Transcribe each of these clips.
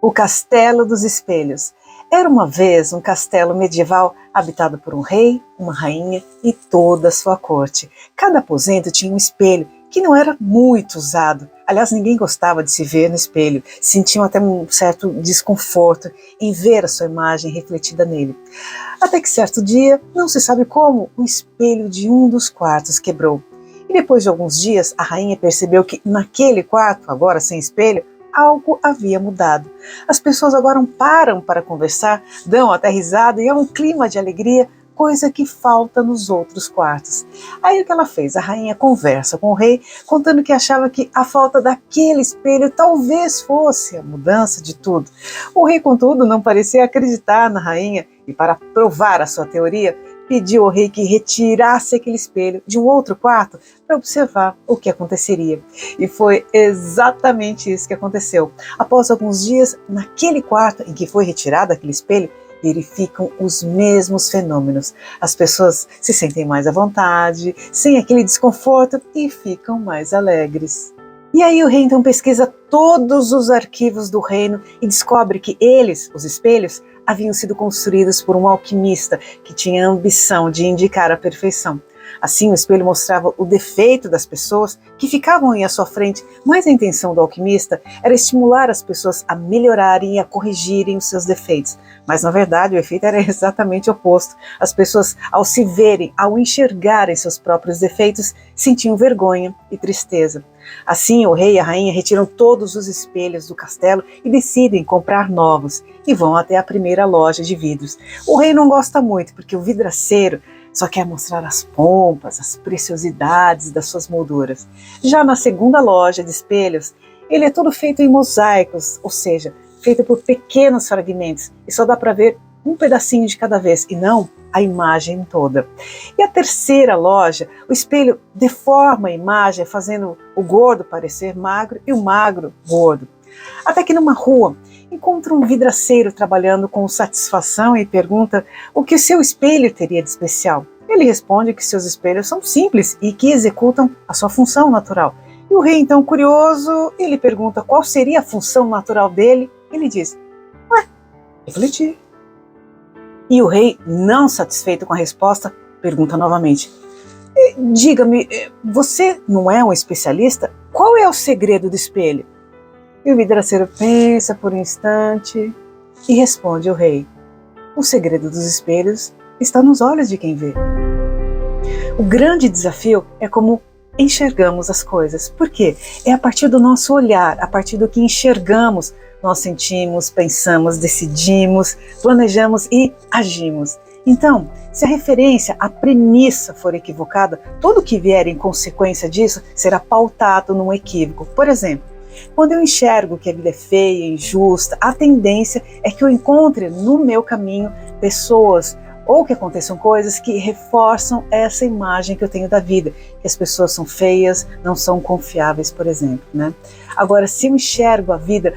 O Castelo dos Espelhos. Era uma vez um castelo medieval habitado por um rei, uma rainha e toda a sua corte. Cada aposento tinha um espelho que não era muito usado. Aliás, ninguém gostava de se ver no espelho. Sentiam até um certo desconforto em ver a sua imagem refletida nele. Até que certo dia, não se sabe como, o espelho de um dos quartos quebrou. E depois de alguns dias, a rainha percebeu que naquele quarto, agora sem espelho, algo havia mudado. As pessoas agora param para conversar, dão até risada e há um clima de alegria, coisa que falta nos outros quartos. Aí o que ela fez? A rainha conversa com o rei, contando que achava que a falta daquele espelho talvez fosse a mudança de tudo. O rei, contudo, não parecia acreditar na rainha e, para provar a sua teoria, pediu ao rei que retirasse aquele espelho de um outro quarto para observar o que aconteceria. E foi exatamente isso que aconteceu. Após alguns dias, naquele quarto em que foi retirado aquele espelho, verificam os mesmos fenômenos. As pessoas se sentem mais à vontade, sem aquele desconforto e ficam mais alegres. E aí o rei então pesquisa todos os arquivos do reino e descobre que eles, os espelhos, haviam sido construídos por um alquimista que tinha a ambição de indicar a perfeição. Assim, o espelho mostrava o defeito das pessoas que ficavam à sua frente, mas a intenção do alquimista era estimular as pessoas a melhorarem e a corrigirem os seus defeitos. Mas, na verdade, o efeito era exatamente oposto. As pessoas, ao se verem, ao enxergarem seus próprios defeitos, sentiam vergonha e tristeza. Assim, o rei e a rainha retiram todos os espelhos do castelo e decidem comprar novos e vão até a primeira loja de vidros. O rei não gosta muito, porque o vidraceiro só quer mostrar as pompas, as preciosidades das suas molduras. Já na segunda loja de espelhos, ele é todo feito em mosaicos, ou seja, feito por pequenos fragmentos, e só dá para ver um pedacinho de cada vez, e não a imagem toda. E a terceira loja, o espelho deforma a imagem, fazendo o gordo parecer magro e o magro gordo. Até que numa rua, encontra um vidraceiro trabalhando com satisfação e pergunta o que o seu espelho teria de especial. Ele responde que seus espelhos são simples e que executam a sua função natural. E o rei, então, curioso, ele pergunta qual seria a função natural dele. Ele diz, refletir. E o rei, não satisfeito com a resposta, pergunta novamente, diga-me, você não é um especialista? Qual é o segredo do espelho? E o vidraceiro pensa por um instante e responde ao rei, o segredo dos espelhos está nos olhos de quem vê. O grande desafio é como enxergamos as coisas. Por quê? É a partir do nosso olhar, a partir do que enxergamos, nós sentimos, pensamos, decidimos, planejamos e agimos. Então, se a referência, a premissa for equivocada, tudo que vier em consequência disso será pautado num equívoco. Por exemplo, quando eu enxergo que a vida é feia, injusta, a tendência é que eu encontre no meu caminho pessoas ou que aconteçam coisas que reforçam essa imagem que eu tenho da vida, que as pessoas são feias, não são confiáveis, por exemplo, né? Agora, se eu enxergo a vida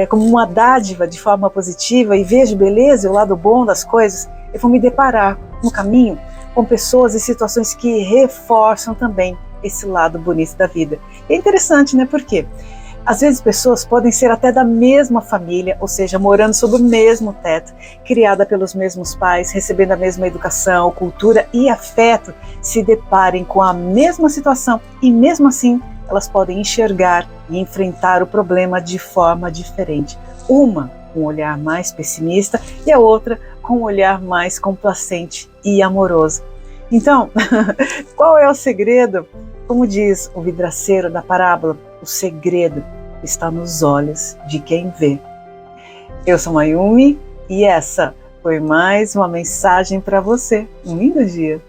como uma dádiva de forma positiva e vejo beleza e o lado bom das coisas, eu vou me deparar no caminho com pessoas e situações que reforçam também esse lado bonito da vida. E é interessante, né? Por quê? Às vezes pessoas podem ser até da mesma família, ou seja, morando sob o mesmo teto, criada pelos mesmos pais, recebendo a mesma educação, cultura e afeto, se deparem com a mesma situação e mesmo assim elas podem enxergar e enfrentar o problema de forma diferente. Uma com um olhar mais pessimista e a outra com um olhar mais complacente e amoroso. Então, qual é o segredo? Como diz o vidraceiro da parábola, o segredo está nos olhos de quem vê. Eu sou Mayumi e essa foi mais uma mensagem para você. Um lindo dia!